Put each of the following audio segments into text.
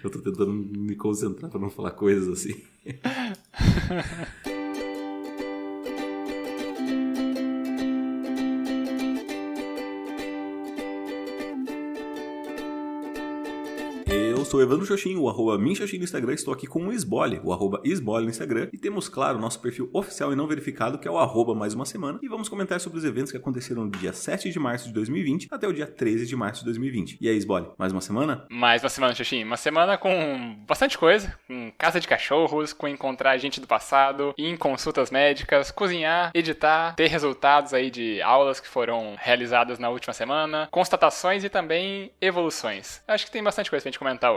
Eu tô tentando me concentrar pra não falar coisas assim. Eu sou o Evandro Xoxin, o @minxoxin no Instagram. Estou aqui com o Esbole, o @esbole no Instagram. E temos, claro, o nosso perfil oficial e não verificado, que é o @mais uma semana. E vamos comentar sobre os eventos que aconteceram do dia 7 de março de 2020 até o dia 13 de março de 2020. E aí, Esbole, mais uma semana? Mais uma semana, Xoxin. Uma semana com bastante coisa. Com casa de cachorros, com encontrar gente do passado, ir em consultas médicas, cozinhar, editar, ter resultados aí de aulas que foram realizadas na última semana, constatações e também evoluções. Acho que tem bastante coisa pra gente comentar hoje.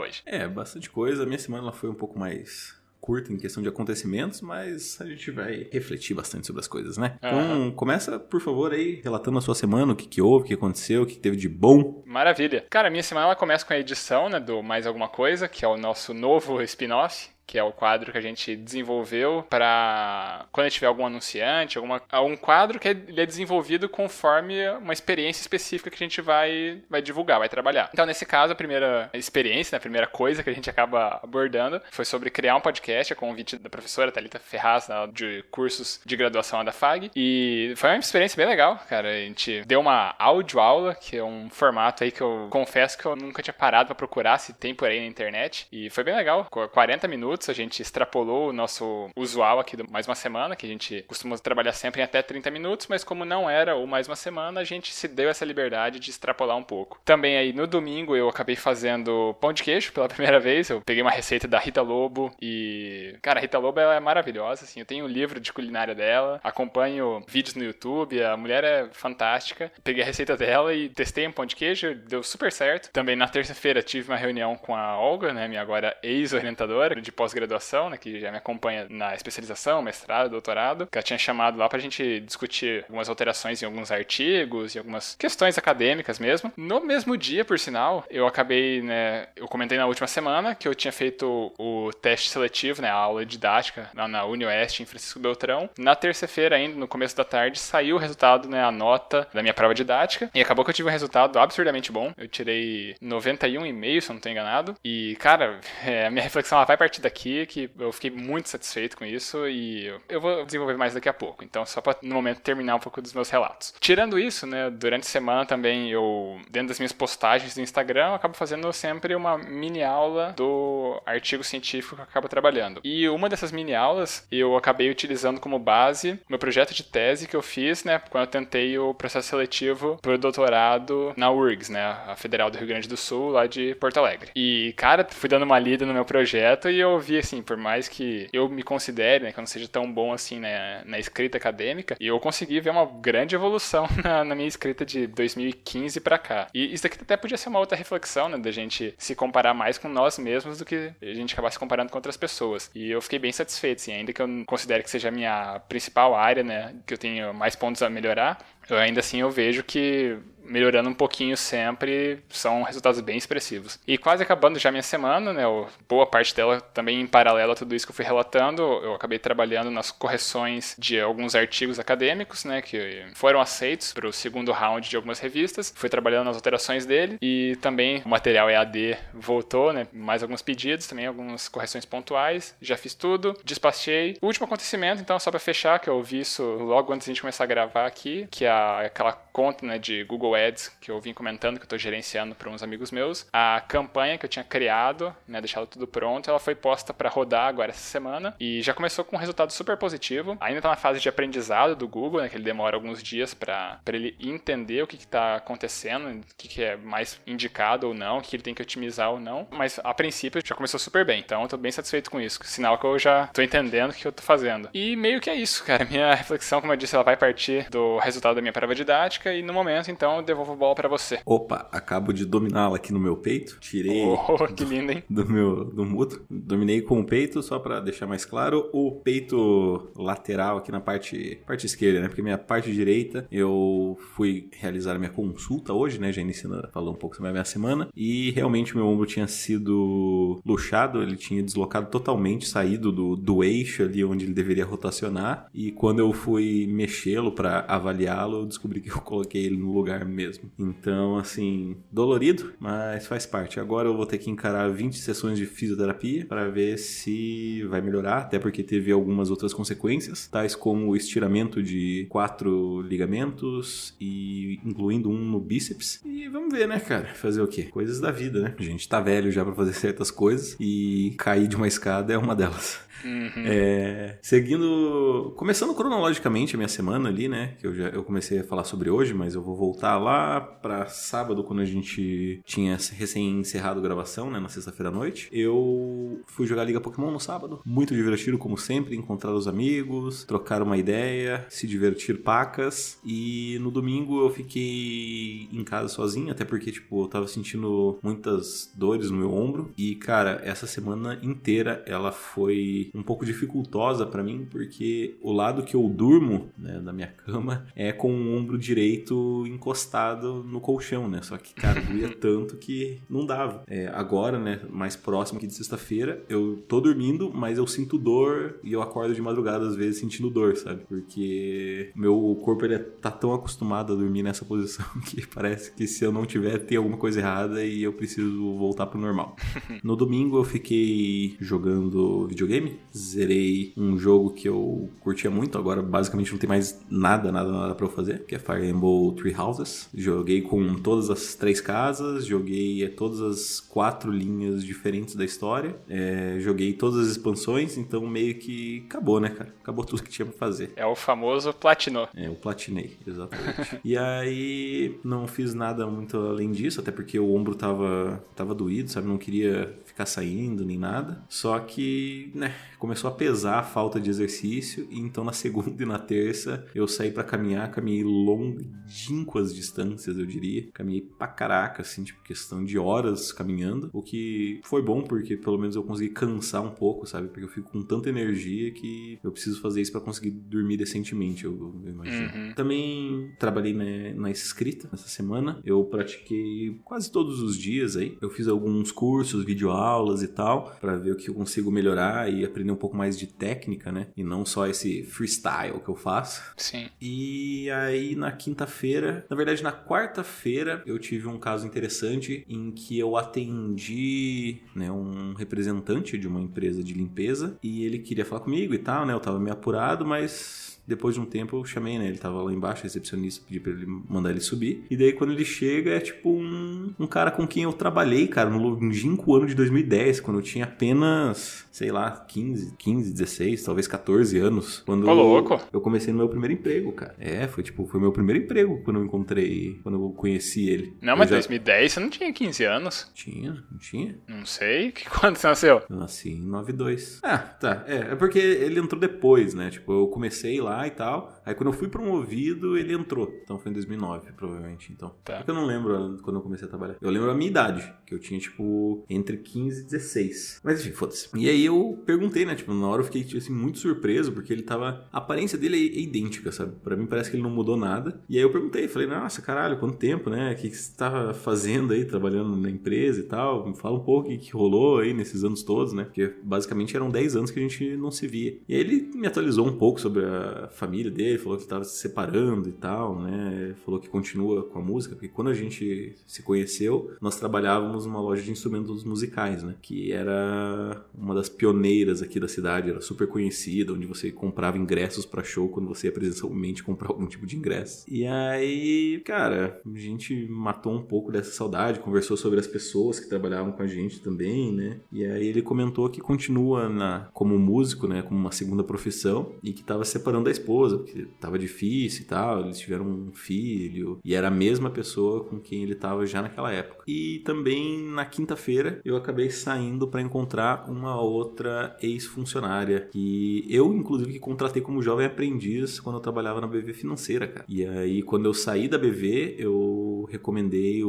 Bastante coisa. A minha semana ela foi um pouco mais curta em questão de acontecimentos, mas a gente vai refletir bastante sobre as coisas, né? Então, começa, por favor, aí, relatando a sua semana, o que houve, o que aconteceu, o que teve de bom. Maravilha. Cara, minha semana ela começa com a edição, né, do Mais Alguma Coisa, que é o nosso novo spin-off, que é o quadro que a gente desenvolveu para quando tiver algum anunciante, um quadro que ele é desenvolvido conforme uma experiência específica que a gente vai divulgar, vai trabalhar. Então, nesse caso, a primeira experiência, a primeira coisa que a gente acaba abordando foi sobre criar um podcast, a convite da professora Thalita Ferraz, de cursos de graduação da FAG, e foi uma experiência bem legal, cara. A gente deu uma audioaula, que é um formato aí que eu confesso que eu nunca tinha parado para procurar se tem por aí na internet, e foi bem legal, 40 minutos. A gente extrapolou o nosso usual aqui do Mais Uma Semana, que a gente costuma trabalhar sempre em até 30 minutos, mas como não era o Mais Uma Semana, a gente se deu essa liberdade de extrapolar um pouco. Também aí no domingo eu acabei fazendo pão de queijo pela primeira vez. Eu peguei uma receita da Rita Lobo e, cara, a Rita Lobo ela é maravilhosa, assim. Eu tenho um livro de culinária dela, acompanho vídeos no YouTube, a mulher é fantástica. Peguei a receita dela e testei um pão de queijo, deu super certo. Também na terça-feira tive uma reunião com a Olga, né, minha agora ex-orientadora de pós-graduação, né, que já me acompanha na especialização, mestrado, doutorado, que ela tinha chamado lá pra gente discutir algumas alterações em alguns artigos e algumas questões acadêmicas mesmo. No mesmo dia, por sinal, eu acabei, né, eu comentei na última semana que eu tinha feito o teste seletivo, né, a aula didática lá na UniOeste, em Francisco Beltrão. Na terça-feira ainda, no começo da tarde, saiu o resultado, né, a nota da minha prova didática, e acabou que eu tive um resultado absurdamente bom. Eu tirei 91,5, se eu não tô enganado, e, cara, a minha reflexão ela vai partir daqui, que eu fiquei muito satisfeito com isso e eu vou desenvolver mais daqui a pouco. Então, só para no momento terminar um pouco dos meus relatos. Tirando isso, né, durante a semana também eu, dentro das minhas postagens do Instagram, eu acabo fazendo sempre uma mini aula do artigo científico que eu acabo trabalhando. E uma dessas mini aulas eu acabei utilizando como base meu projeto de tese que eu fiz, né, quando eu tentei o processo seletivo para o doutorado na URGS, né, a Federal do Rio Grande do Sul, lá de Porto Alegre. E, cara, fui dando uma lida no meu projeto e eu vi, assim, por mais que eu me considere, né, que eu não seja tão bom assim, né, na escrita acadêmica, e eu consegui ver uma grande evolução na minha escrita de 2015 pra cá. E isso aqui até podia ser uma outra reflexão, né, da gente se comparar mais com nós mesmos do que a gente acabar se comparando com outras pessoas. E eu fiquei bem satisfeito, assim, ainda que eu não considere que seja a minha principal área, né, que eu tenho mais pontos a melhorar, ainda assim eu vejo que melhorando um pouquinho sempre, são resultados bem expressivos. E quase acabando já minha semana, né, boa parte dela também em paralelo a tudo isso que eu fui relatando, eu acabei trabalhando nas correções de alguns artigos acadêmicos, né, que foram aceitos para o segundo round de algumas revistas, fui trabalhando nas alterações dele, e também o material EAD voltou, né, mais alguns pedidos, também algumas correções pontuais, já fiz tudo, despachei. O último acontecimento, então, só para fechar, que eu vi isso logo antes de a gente começar a gravar aqui, que é aquela conta, né, de Google Ads que eu vim comentando, que eu estou gerenciando para uns amigos meus. A campanha que eu tinha criado, né, deixado tudo pronto, ela foi posta para rodar agora essa semana e já começou com um resultado super positivo. Ainda está na fase de aprendizado do Google, né, que ele demora alguns dias para ele entender o que está acontecendo, o que é mais indicado ou não, o que ele tem que otimizar ou não. Mas a princípio já começou super bem, então eu estou bem satisfeito com isso. Sinal que eu já estou entendendo o que eu estou fazendo. E meio que é isso, cara. Minha reflexão, como eu disse, ela vai partir do resultado da minha prova didática e no momento, então, eu devolvo a bola pra você. Opa, acabo de dominá-la aqui no meu peito. Tirei que lindo, hein? do mútuo. Dominei com o peito, só pra deixar mais claro, o peito lateral aqui na parte esquerda, né? Porque minha parte direita, eu fui realizar a minha consulta hoje, né? Já iniciando a falar um pouco sobre a minha semana. E realmente meu ombro tinha sido luxado, ele tinha deslocado totalmente, saído do eixo ali onde ele deveria rotacionar. E quando eu fui mexê-lo pra avaliá-lo, calo, eu descobri que eu coloquei ele no lugar mesmo. Então, assim, dolorido, mas faz parte. Agora eu vou ter que encarar 20 sessões de fisioterapia para ver se vai melhorar, até porque teve algumas outras consequências, tais como o estiramento de 4 ligamentos e incluindo um no bíceps. E vamos ver, né, cara? Fazer o quê? Coisas da vida, né? A gente tá velho já pra fazer certas coisas e cair de uma escada é uma delas. Começando cronologicamente a minha semana ali, né, que eu comecei a falar sobre hoje, mas eu vou voltar lá pra sábado, quando a gente tinha recém-encerrado a gravação, né, na sexta-feira à noite. Eu fui jogar Liga Pokémon no sábado, muito divertido como sempre, encontrar os amigos, trocar uma ideia, se divertir pacas, e no domingo eu fiquei em casa sozinho, até porque, tipo, eu tava sentindo muitas dores no meu ombro, e, cara, essa semana inteira ela foi um pouco dificultosa pra mim, porque o lado que eu durmo, né, da minha cama é com o ombro direito encostado no colchão, né? Só que, cara, doía tanto que não dava. Agora, né, mais próximo aqui de sexta-feira, eu tô dormindo, mas eu sinto dor e eu acordo de madrugada às vezes sentindo dor, sabe? Porque meu corpo ele tá tão acostumado a dormir nessa posição que parece que se eu não tiver, tem alguma coisa errada e eu preciso voltar pro normal. No domingo eu fiquei jogando videogame, zerei um jogo que eu curtia muito, agora basicamente não tem mais nada pra eu fazer, que é Fire Emblem Three Houses. Joguei com todas as 3 casas, joguei todas as 4 linhas diferentes da história, joguei todas as expansões, então meio que acabou, né, cara? Acabou tudo que tinha pra fazer. É o famoso platinou. Eu platinei, exatamente. E aí, não fiz nada muito além disso, até porque o ombro tava doído, sabe? Não queria ficar saindo nem nada. Só que, né, começou a pesar a falta de exercício, e então na segunda e na terça eu saí pra caminhar, caminhei longínquas distâncias, eu diria. Caminhei pra caraca, assim, tipo, questão de horas caminhando, o que foi bom porque pelo menos eu consegui cansar um pouco, sabe? Porque eu fico com tanta energia que eu preciso fazer isso pra conseguir dormir decentemente, eu imagino. Também trabalhei na escrita essa semana, eu pratiquei quase todos os dias aí, eu fiz alguns cursos, videoaulas e tal, pra ver o que eu consigo melhorar e aprender um pouco mais de técnica, né? E não só esse freestyle que eu faço. Sim. E aí na quinta-feira, na verdade na quarta-feira, eu tive um caso interessante em que eu atendi, né, um representante de uma empresa de limpeza e ele queria falar comigo e tal, né? Eu tava meio apurado, mas depois de um tempo eu chamei, né? Ele tava lá embaixo, recepcionista, pedi pra ele mandar ele subir. E daí quando ele chega é tipo um cara com quem eu trabalhei, cara, no longínquo ano de 2010, quando eu tinha apenas, sei lá, 15, 16, talvez 14 anos. Quando eu comecei no meu primeiro emprego, cara. Foi meu primeiro emprego quando eu conheci ele. Não, mas 2010 você não tinha 15 anos? Não tinha? Não sei, quando você nasceu? Eu nasci em 92. Ah, tá, é porque ele entrou depois, né? Tipo, eu comecei lá e tal, aí quando eu fui promovido, ele entrou. Então foi em 2009, provavelmente, então. Tá. Porque eu não lembro quando eu comecei a trabalhar. Eu lembro a minha idade, que eu tinha, tipo, entre 15 e 16. Mas enfim, foda-se. E aí eu perguntei, né, tipo, na hora eu fiquei, assim, muito surpreso, porque ele tava... A aparência dele é idêntica, sabe? Pra mim parece que ele não mudou nada. E aí eu perguntei, falei, nossa, caralho, quanto tempo, né? O que você tava fazendo aí, trabalhando na empresa e tal? Me fala um pouco o que rolou aí nesses anos todos, né? Porque basicamente eram 10 anos que a gente não se via. E aí ele me atualizou um pouco sobre a família dele, falou que estava se separando e tal, né? Falou que continua com a música, porque quando a gente se conheceu, nós trabalhávamos numa loja de instrumentos musicais, né? Que era uma das pioneiras aqui da cidade, era super conhecida, onde você comprava ingressos pra show quando você ia presencialmente comprar algum tipo de ingresso. E aí, cara, a gente matou um pouco dessa saudade, conversou sobre as pessoas que trabalhavam com a gente também, né? E aí ele comentou que continua como músico, né? Como uma segunda profissão, e que tava separando da esposa, porque tava difícil e tal, eles tiveram um filho, e era a mesma pessoa com quem ele tava já naquela época. E também na quinta-feira eu acabei saindo pra encontrar uma outra ex-funcionária, que eu inclusive que contratei como jovem aprendiz quando eu trabalhava na BV Financeira, cara. E aí quando eu saí da BV, eu recomendei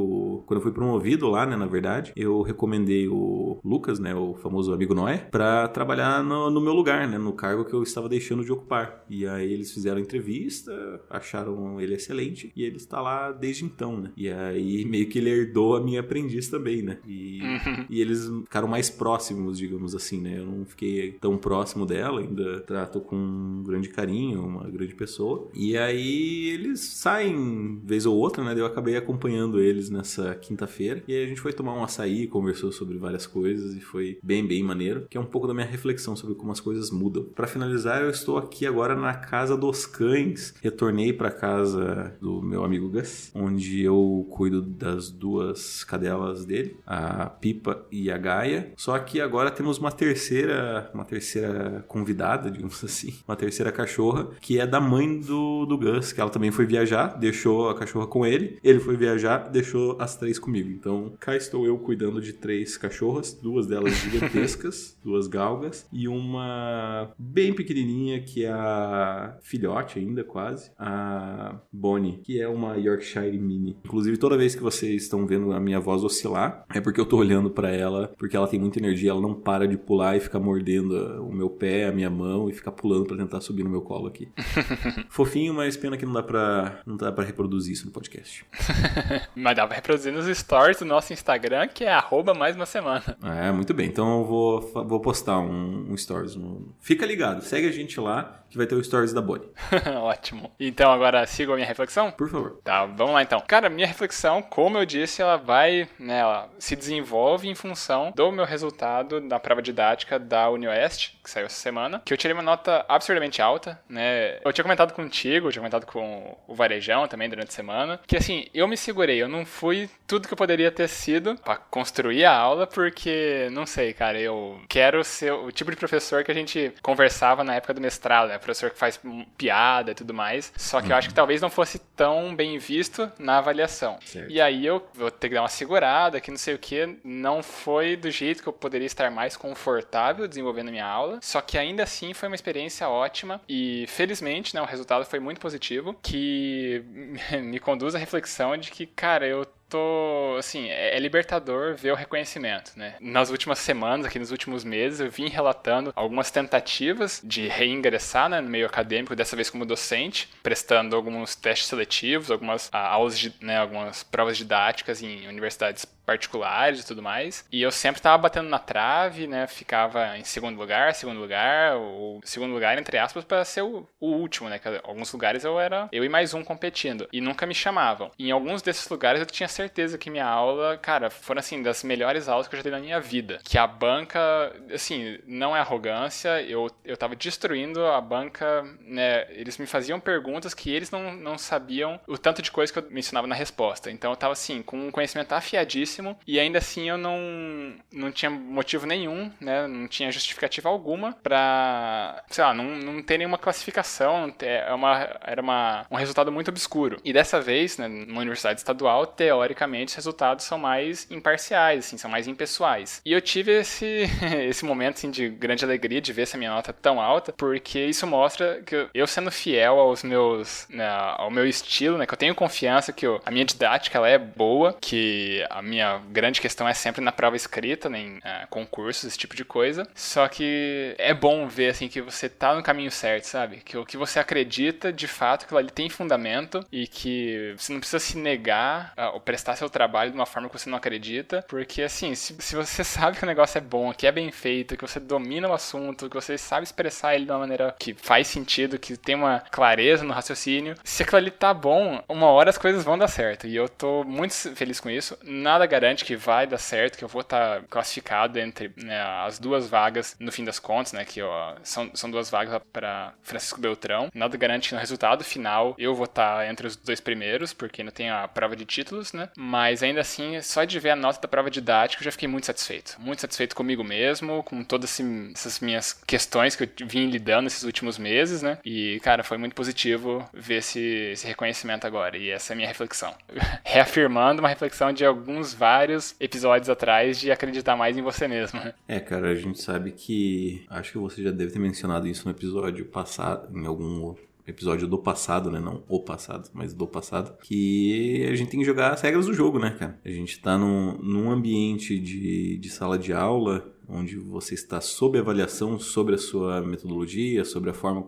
quando eu fui promovido lá, né, na verdade, eu recomendei o Lucas, né, o famoso amigo Noé, pra trabalhar no meu lugar, né, no cargo que eu estava deixando de ocupar. E aí eles fizeram a entrevista, acharam ele excelente, e ele está lá desde então, né? E aí meio que ele herdou a minha aprendiz também, né? E eles ficaram mais próximos, digamos assim, né? Eu não fiquei tão próximo dela, ainda trato com um grande carinho, uma grande pessoa. E aí eles saem vez ou outra, né? Eu acabei acompanhando eles nessa quinta-feira. E aí a gente foi tomar um açaí, conversou sobre várias coisas e foi bem, bem maneiro. Que é um pouco da minha reflexão sobre como as coisas mudam. Pra finalizar, eu estou aqui agora na casa dos cães. Retornei pra casa do meu amigo Gus, onde eu cuido das duas cadelas dele, a Pipa e a Gaia. Só que agora temos uma terceira convidada, digamos assim, uma terceira cachorra, que é da mãe do Gus, que ela também foi viajar, deixou a cachorra com ele foi viajar, deixou as 3 comigo. Então, cá estou eu cuidando de 3 cachorras, 2 delas gigantescas, 2 galgas, e uma bem pequenininha, que é a filhote ainda, quase, a Bonnie, que é uma Yorkshire Mini. Inclusive, toda vez que vocês estão vendo a minha voz oscilar, é porque eu tô olhando pra ela, porque ela tem muita energia, ela não para de pular e ficar mordendo o meu pé, a minha mão, e ficar pulando pra tentar subir no meu colo aqui. Fofinho, mas pena que não dá pra reproduzir isso no podcast. Mas dá pra reproduzir nos stories do nosso Instagram, que é @maisuma semana. Muito bem. Então eu vou postar um stories. Fica ligado, segue a gente lá, que vai ter o stories da Bonnie. Ótimo. Então agora siga a minha reflexão? Por favor. Tá, vamos lá então. Cara, minha reflexão, como eu disse, ela vai, né, ela se desenvolve em função do meu resultado da prova didática da UniOeste, que saiu essa semana, que eu tirei uma nota absurdamente alta, né? Eu tinha comentado contigo, eu tinha comentado com o Varejão também durante a semana, que assim, eu me segurei, eu não fui tudo que eu poderia ter sido pra construir a aula, porque, não sei, cara, eu quero ser o tipo de professor que a gente conversava na época do mestrado, né? Professor que faz piada e tudo mais, só que eu acho que talvez não fosse tão bem visto na avaliação. Certo. E aí eu vou ter que dar uma segurada, que não sei o que, não foi do jeito que eu poderia estar mais confortável desenvolvendo a minha aula, só que ainda assim foi uma experiência ótima e felizmente, né, o resultado foi muito positivo, que me conduz à reflexão de que, cara, eu assim, é libertador ver o reconhecimento, né? Nas últimas semanas, aqui nos últimos meses, eu vim relatando algumas tentativas de reingressar, né, no meio acadêmico, dessa vez como docente, prestando alguns testes seletivos, algumas aulas, né, algumas provas didáticas em universidades particulares e tudo mais, e eu sempre tava batendo na trave, né, ficava em segundo lugar, ou segundo lugar, entre aspas, para ser o último, né, que alguns lugares eu e mais um competindo, e nunca me chamavam. E em alguns desses lugares eu tinha certeza que minha aula, cara, foram, assim, das melhores aulas que eu já dei na minha vida, que a banca, assim, não é arrogância, eu tava destruindo a banca, né, eles me faziam perguntas que eles não sabiam o tanto de coisa que eu mencionava na resposta, então eu tava, assim, com um conhecimento afiadíssimo, e ainda assim eu não tinha motivo nenhum, né? Não tinha justificativa alguma pra, sei lá, não ter nenhuma classificação, era um resultado muito obscuro. E dessa vez, né, numa universidade estadual, teoricamente os resultados são mais imparciais, assim, são mais impessoais. E eu tive esse momento, assim, de grande alegria de ver essa minha nota tão alta, porque isso mostra que eu sendo fiel aos meus, né, ao meu estilo, né, que eu tenho confiança que a minha didática ela é boa, que a minha grande questão é sempre na prova escrita, né, em concursos, esse tipo de coisa. Só que é bom ver, assim, que você tá no caminho certo, sabe? Que o que você acredita, de fato, que aquilo ali tem fundamento e que você não precisa se negar ou prestar seu trabalho de uma forma que você não acredita, porque, assim, se você sabe que o negócio é bom, que é bem feito, que você domina o assunto, que você sabe expressar ele de uma maneira que faz sentido, que tem uma clareza no raciocínio, se aquilo ali tá bom, uma hora as coisas vão dar certo. E eu tô muito feliz com isso. Nada garante que vai dar certo, que eu vou estar classificado entre, né, as 2 vagas no fim das contas, né, que são 2 vagas para Francisco Beltrão. Nada garante que no resultado final eu vou estar entre os 2 primeiros, porque ainda tem a prova de títulos, né, mas ainda assim, só de ver a nota da prova didática eu já fiquei muito satisfeito comigo mesmo, com todas essas minhas questões que eu vim lidando esses últimos meses, né, e cara, foi muito positivo ver esse reconhecimento agora, e essa é a minha reflexão. Reafirmando uma reflexão de vários episódios atrás de acreditar mais em você mesmo. Cara, a gente sabe que... Acho que você já deve ter mencionado isso no episódio passado, em algum episódio do passado, né? Não o passado, mas do passado. Que a gente tem que jogar as regras do jogo, né, cara? A gente tá num ambiente de sala de aula onde você está sob avaliação sobre a sua metodologia, sobre a forma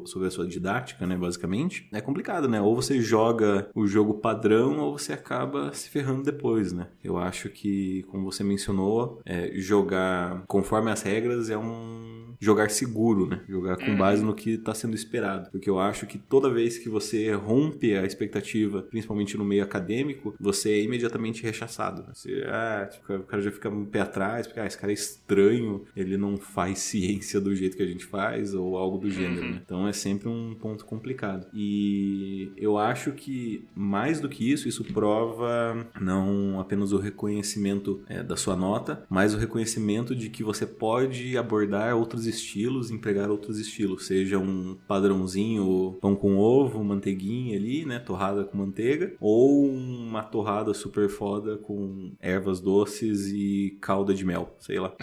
sobre a sua didática, né, basicamente, é complicado, né? Ou você joga o jogo padrão ou você acaba se ferrando depois, né? Eu acho que, como você mencionou, jogar conforme as regras é jogar seguro, né? Jogar com base no que está sendo esperado. Porque eu acho que toda vez que você rompe a expectativa, principalmente no meio acadêmico, você é imediatamente rechaçado. Né? O cara já fica um pé atrás, porque esse cara é estranho, ele não faz ciência do jeito que a gente faz, ou algo do gênero, né? Então é sempre um ponto complicado. E eu acho que, mais do que isso prova não apenas o reconhecimento da sua nota, mas o reconhecimento de que você pode abordar outros estilos, empregar outros estilos, seja um padrãozinho, pão com ovo, manteiguinha ali, né, torrada com manteiga, ou uma torrada super foda com ervas doces e calda de mel, sei lá.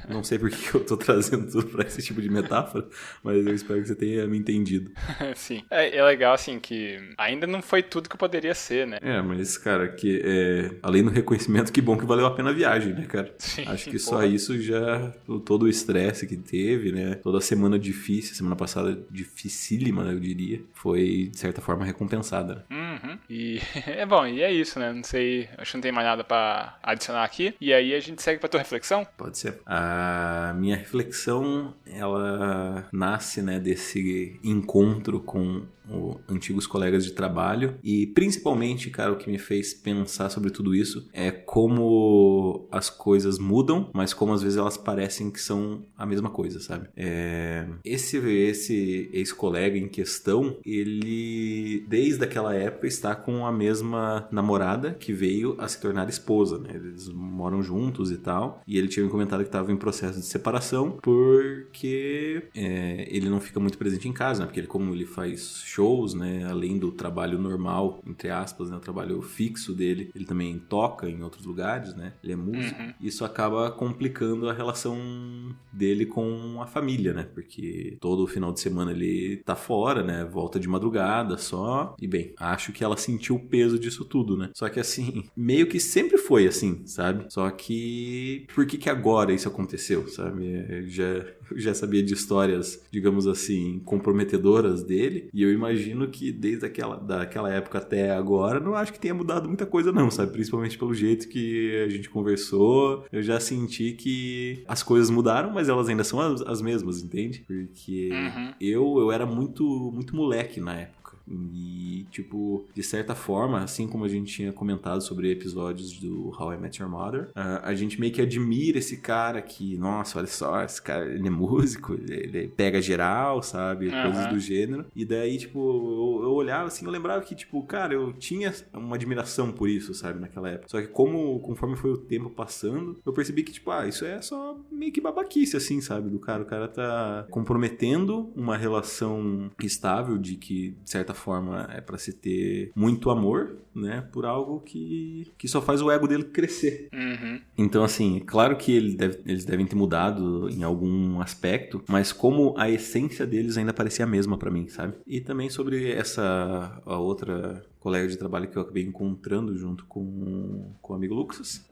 Não sei por que eu tô trazendo tudo pra esse tipo de metáfora, mas eu espero que você tenha me entendido. Sim. É legal, assim, que ainda não foi tudo que poderia ser, né? Mas, cara, além do reconhecimento, que bom que valeu a pena a viagem, né, cara? Sim, acho que só isso já, todo o estresse que teve, né, toda a semana difícil, semana passada dificílima, né, eu diria, foi, de certa forma, recompensada. E bom, e é isso, né? Não sei, acho que não tem mais nada pra adicionar aqui. E aí a gente segue pra tua reflexão? Pode ser. A minha reflexão, ela nasce, né, desse encontro com antigos colegas de trabalho e principalmente, cara, o que me fez pensar sobre tudo isso é como as coisas mudam, mas como às vezes elas parecem que são a mesma coisa, sabe? Esse ex-colega em questão, ele desde aquela época está com a mesma namorada que veio a se tornar esposa, né? Eles moram juntos e tal, e ele tinha me comentado que estava em processo de separação porque ele não fica muito presente em casa, né? Porque como ele faz shows, né, além do trabalho normal, entre aspas, né, o trabalho fixo dele, ele também toca em outros lugares, né, ele é músico. Isso acaba complicando a relação dele com a família, né, porque todo final de semana ele tá fora, né, volta de madrugada só, e bem, acho que ela sentiu o peso disso tudo, né, só que assim, meio que sempre foi assim, sabe, só que por que agora isso aconteceu, sabe, eu já sabia de histórias, digamos assim, comprometedoras dele, e eu imagino que desde daquela época até agora, não acho que tenha mudado muita coisa não, sabe? Principalmente pelo jeito que a gente conversou, eu já senti que as coisas mudaram, mas elas ainda são as mesmas, entende? Porque eu era muito, muito moleque na época. E, tipo, de certa forma, assim como a gente tinha comentado sobre episódios do How I Met Your Mother, a gente meio que admira esse cara que, nossa, olha só, esse cara, ele é músico, ele pega geral, sabe? Coisas do gênero. E daí, tipo, eu olhava assim, eu lembrava que, tipo, cara, eu tinha uma admiração por isso, sabe? Naquela época. Só que conforme foi o tempo passando, eu percebi que, tipo, isso é só meio que babaquice, assim, sabe? O cara tá comprometendo uma relação estável de que, de certa forma, é pra se ter muito amor, né, por algo que só faz o ego dele crescer. Então, assim, é claro que eles devem ter mudado em algum aspecto, mas como a essência deles ainda parecia a mesma pra mim, sabe? E também sobre a outra colega de trabalho que eu acabei encontrando junto com o amigo Luxus,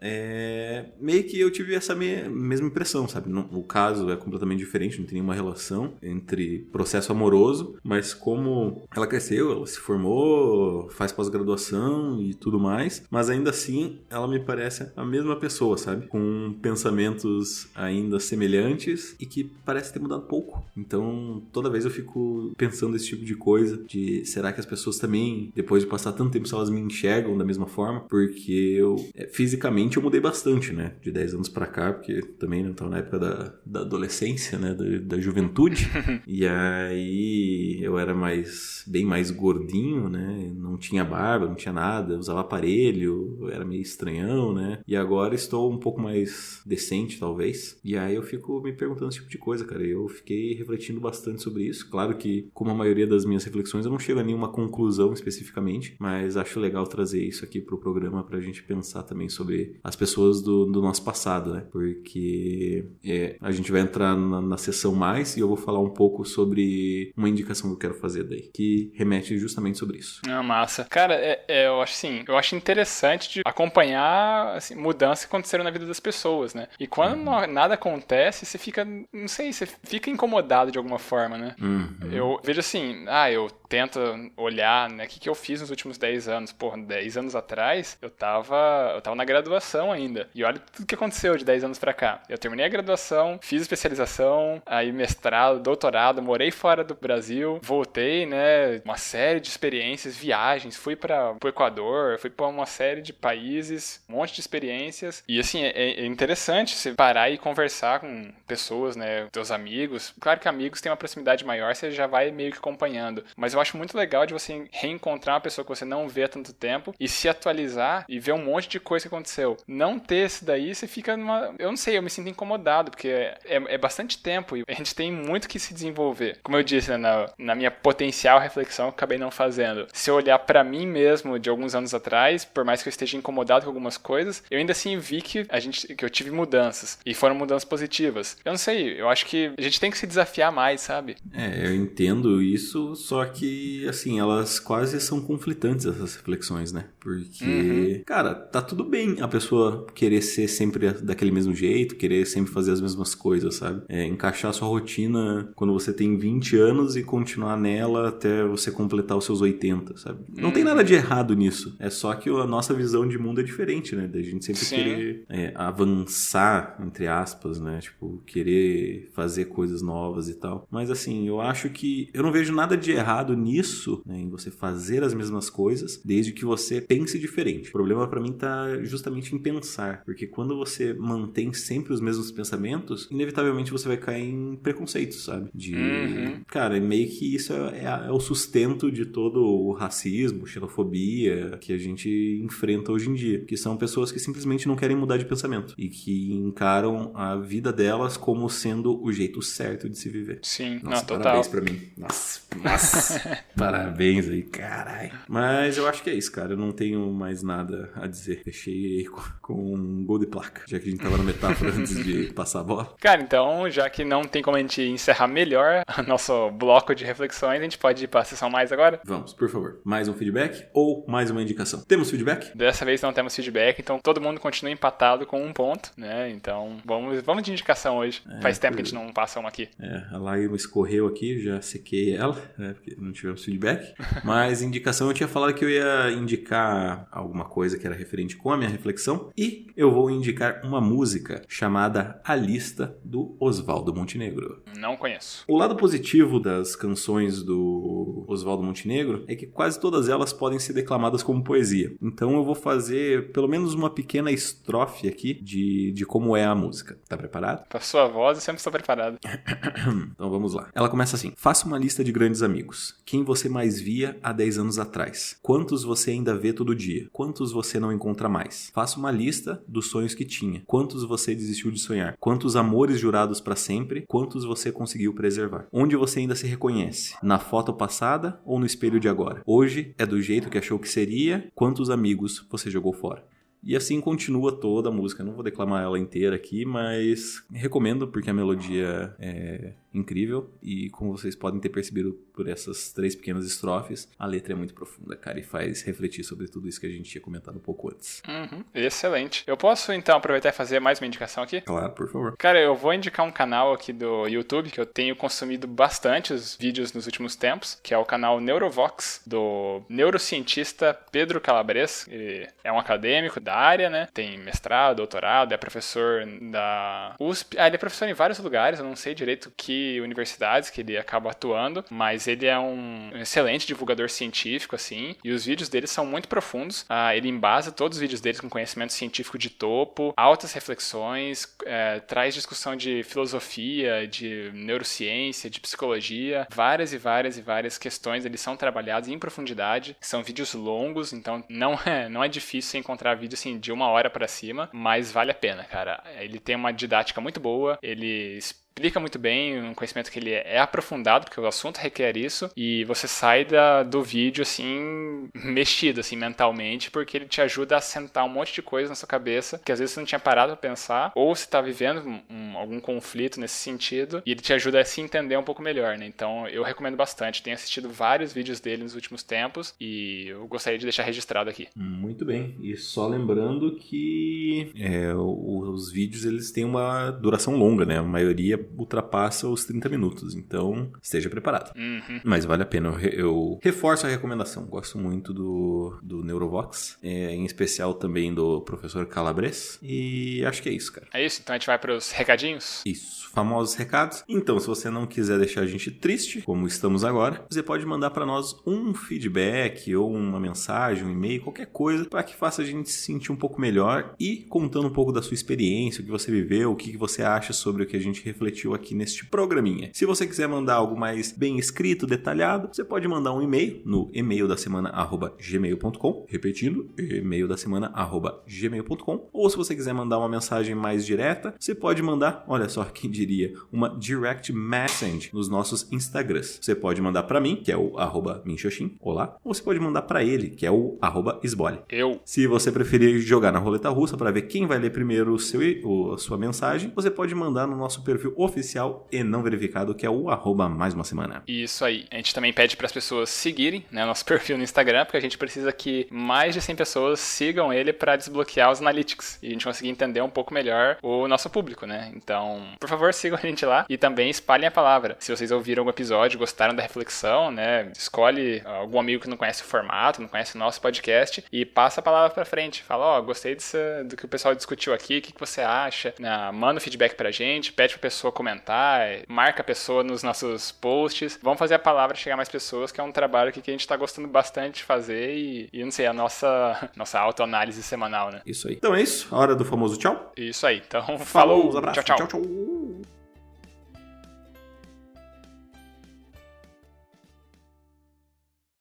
meio que eu tive essa mesma impressão, sabe? O caso é completamente diferente, não tem nenhuma relação entre processo amoroso, mas como ela cresceu, ela se formou, faz pós-graduação e tudo mais, mas ainda assim ela me parece a mesma pessoa, sabe? Com pensamentos ainda semelhantes e que parece ter mudado pouco. Então, toda vez eu fico pensando esse tipo de coisa, de será que as pessoas também, depois de passar tanto tempo, se elas me enxergam da mesma forma, porque fisicamente eu mudei bastante, né, de 10 anos pra cá, porque também não tava na época da adolescência, né, da juventude, e aí eu era bem mais gordinho, né, não tinha barba, não tinha nada, usava aparelho, eu era meio estranhão, né, e agora estou um pouco mais decente, talvez, e aí eu fico me perguntando esse tipo de coisa, cara, eu fiquei refletindo bastante sobre isso, claro que, como a maioria das minhas reflexões, eu não chego a nenhuma conclusão especificamente, diferente, mas acho legal trazer isso aqui pro programa pra gente pensar também sobre as pessoas do nosso passado, né? Porque a gente vai entrar na sessão mais e eu vou falar um pouco sobre uma indicação que eu quero fazer daí, que remete justamente sobre isso. Ah, massa. Cara, eu acho assim, eu acho interessante de acompanhar assim, mudanças que aconteceram na vida das pessoas, né? E quando nada acontece, você fica, não sei, você fica incomodado de alguma forma, né? Eu vejo assim, eu tento olhar, né, o que eu fiz nos últimos 10 anos. Porra, 10 anos atrás, eu tava na graduação ainda. E olha tudo que aconteceu de 10 anos pra cá. Eu terminei a graduação, fiz especialização, aí mestrado, doutorado, morei fora do Brasil, voltei, né, uma série de experiências, viagens, fui pro Equador, fui pra uma série de países, um monte de experiências. E assim, é interessante você parar e conversar com pessoas, né, teus amigos. Claro que amigos têm uma proximidade maior, você já vai meio que acompanhando. Mas eu acho muito legal de você reencontrar uma pessoa que você não vê há tanto tempo e se atualizar e ver um monte de coisa que aconteceu. Não ter esse daí, você fica numa... Eu não sei, eu me sinto incomodado, porque é bastante tempo e a gente tem muito que se desenvolver. Como eu disse, né, na minha potencial reflexão, eu acabei não fazendo. Se eu olhar pra mim mesmo de alguns anos atrás, por mais que eu esteja incomodado com algumas coisas, eu ainda assim vi que eu tive mudanças. E foram mudanças positivas. Eu não sei, eu acho que a gente tem que se desafiar mais, sabe? Eu entendo isso, só que, assim, elas quase são conflitantes, essas reflexões, né? Porque, cara, tá tudo bem a pessoa querer ser sempre daquele mesmo jeito, querer sempre fazer as mesmas coisas, sabe? Encaixar a sua rotina quando você tem 20 anos e continuar nela até você completar os seus 80, sabe? Não tem nada de errado nisso. É só que a nossa visão de mundo é diferente, né? Da gente sempre querer avançar, entre aspas, né? Tipo, querer fazer coisas novas e tal. Mas, assim, eu acho que eu não vejo nada de errado nisso, né? Em você fazer as mesmas coisas, desde que você pense diferente. O problema pra mim tá justamente em pensar, porque quando você mantém sempre os mesmos pensamentos, inevitavelmente você vai cair em preconceitos, sabe? Cara, meio que isso é o sustento de todo o racismo, xenofobia que a gente enfrenta hoje em dia, que são pessoas que simplesmente não querem mudar de pensamento e que encaram a vida delas como sendo o jeito certo de se viver. Sim, nossa, total. Parabéns pra mim. Nossa. Parabéns aí, caralho. Mas eu acho que é isso, cara. Eu não tenho mais nada a dizer. Fechei com um gol de placa, já que a gente tava na metáfora antes de passar a bola. Cara, então, já que não tem como a gente encerrar melhor o nosso bloco de reflexões, a gente pode ir pra sessão mais agora? Vamos, por favor. Mais um feedback ou mais uma indicação? Temos feedback? Dessa vez não temos feedback, então todo mundo continua empatado com um ponto, né? Então, vamos de indicação hoje. Faz tempo que a gente não passa uma aqui. A lágrima escorreu aqui, já sequei ela, né? Porque não tivemos feedback. Mas indicação, eu tinha falado que eu ia indicar alguma coisa que era referente com a minha reflexão. E eu vou indicar uma música chamada A Lista, do Oswaldo Montenegro. Não conheço. O lado positivo das canções do Oswaldo Montenegro é que quase todas elas podem ser declamadas como poesia. Então eu vou fazer pelo menos uma pequena estrofe aqui de como é a música. Tá preparado? Pra sua voz, eu sempre estou preparado. Então vamos lá. Ela começa assim. Faça uma lista de grandes amigos. Quem você mais via há 10 anos atrás? Quantos você ainda vê todo dia? Quantos você não encontra mais? Faça uma lista dos sonhos que tinha. Quantos você desistiu de sonhar? Quantos amores jurados para sempre? Quantos você conseguiu preservar? Onde você ainda se reconhece? Na foto passada ou no espelho de agora? Hoje é do jeito que achou que seria? Quantos amigos você jogou fora? E assim continua toda a música. Não vou declamar ela inteira aqui, mas recomendo porque a melodia é incrível. E como vocês podem ter percebido por essas 3 pequenas estrofes, a letra é muito profunda, cara, e faz refletir sobre tudo isso que a gente tinha comentado um pouco antes. Excelente. Eu posso então aproveitar e fazer mais uma indicação aqui? Claro, por favor. Cara, eu vou indicar um canal aqui do YouTube que eu tenho consumido bastante os vídeos nos últimos tempos, que é o canal Neurovox, do neurocientista Pedro Calabres. Ele é um acadêmico da área, né? Tem mestrado, doutorado, é professor da USP. Ele é professor em vários lugares, eu não sei direito que universidades que ele acaba atuando, mas ele é um excelente divulgador científico, assim, e os vídeos dele são muito profundos. Ele embasa todos os vídeos dele com conhecimento científico de topo, altas reflexões, traz discussão de filosofia, de neurociência, de psicologia, várias e várias questões, eles são trabalhados em profundidade, são vídeos longos, então não é difícil encontrar vídeos assim, de 1 hora pra cima, mas vale a pena, cara. Ele tem uma didática muito boa, ele explica muito bem, um conhecimento que ele é aprofundado, porque o assunto requer isso, e você sai do vídeo, assim, mexido, assim, mentalmente, porque ele te ajuda a assentar um monte de coisa na sua cabeça, que às vezes você não tinha parado pra pensar, ou você tá vivendo algum conflito nesse sentido, e ele te ajuda a se entender um pouco melhor, né? Então, eu recomendo bastante. Tenho assistido vários vídeos dele nos últimos tempos, e eu gostaria de deixar registrado aqui. Muito bem. E só lembrando que os vídeos, eles têm uma duração longa, né? A maioria ultrapassa os 30 minutos, então esteja preparado. Mas vale a pena, eu reforço a recomendação, gosto muito do Neurovox, em especial também do professor Calabres, e acho que é isso, cara. É isso, então a gente vai pros recadinhos? Isso, famosos recados. Então, se você não quiser deixar a gente triste, como estamos agora, você pode mandar para nós um feedback ou uma mensagem, um e-mail, qualquer coisa, para que faça a gente se sentir um pouco melhor e contando um pouco da sua experiência, o que você viveu, o que você acha sobre o que a gente refletiu aqui neste programinha. Se você quiser mandar algo mais bem escrito, detalhado, você pode mandar um e-mail no emaildasemana@gmail.com, repetindo, emaildasemana@gmail.com, ou se você quiser mandar uma mensagem mais direta, você pode mandar, olha só quem diria, uma direct message nos nossos Instagrams. Você pode mandar para mim, que é o @minxoxin, olá, ou você pode mandar para ele, que é o @esbole. Se você preferir jogar na roleta russa para ver quem vai ler primeiro a sua mensagem, você pode mandar no nosso perfil oficial e não verificado, que é o @mais uma semana. Isso aí. A gente também pede para as pessoas seguirem, né, nosso perfil no Instagram, porque a gente precisa que mais de 100 pessoas sigam ele para desbloquear os analytics e a gente conseguir entender um pouco melhor o nosso público, né? Então, por favor, sigam a gente lá e também espalhem a palavra. Se vocês ouviram algum episódio, gostaram da reflexão, né, escolhe algum amigo que não conhece o formato, não conhece o nosso podcast e passa a palavra para frente. Fala, gostei do que o pessoal discutiu aqui, o que você acha? Manda um feedback pra gente, pede pra pessoa comentar, marca a pessoa nos nossos posts. Vamos fazer a palavra chegar a mais pessoas, que é um trabalho que a gente tá gostando bastante de fazer e não sei, a nossa autoanálise semanal, né? Isso aí. Então é isso, a hora do famoso tchau. Isso aí. Então, falou, abraço, tchau. Tchau.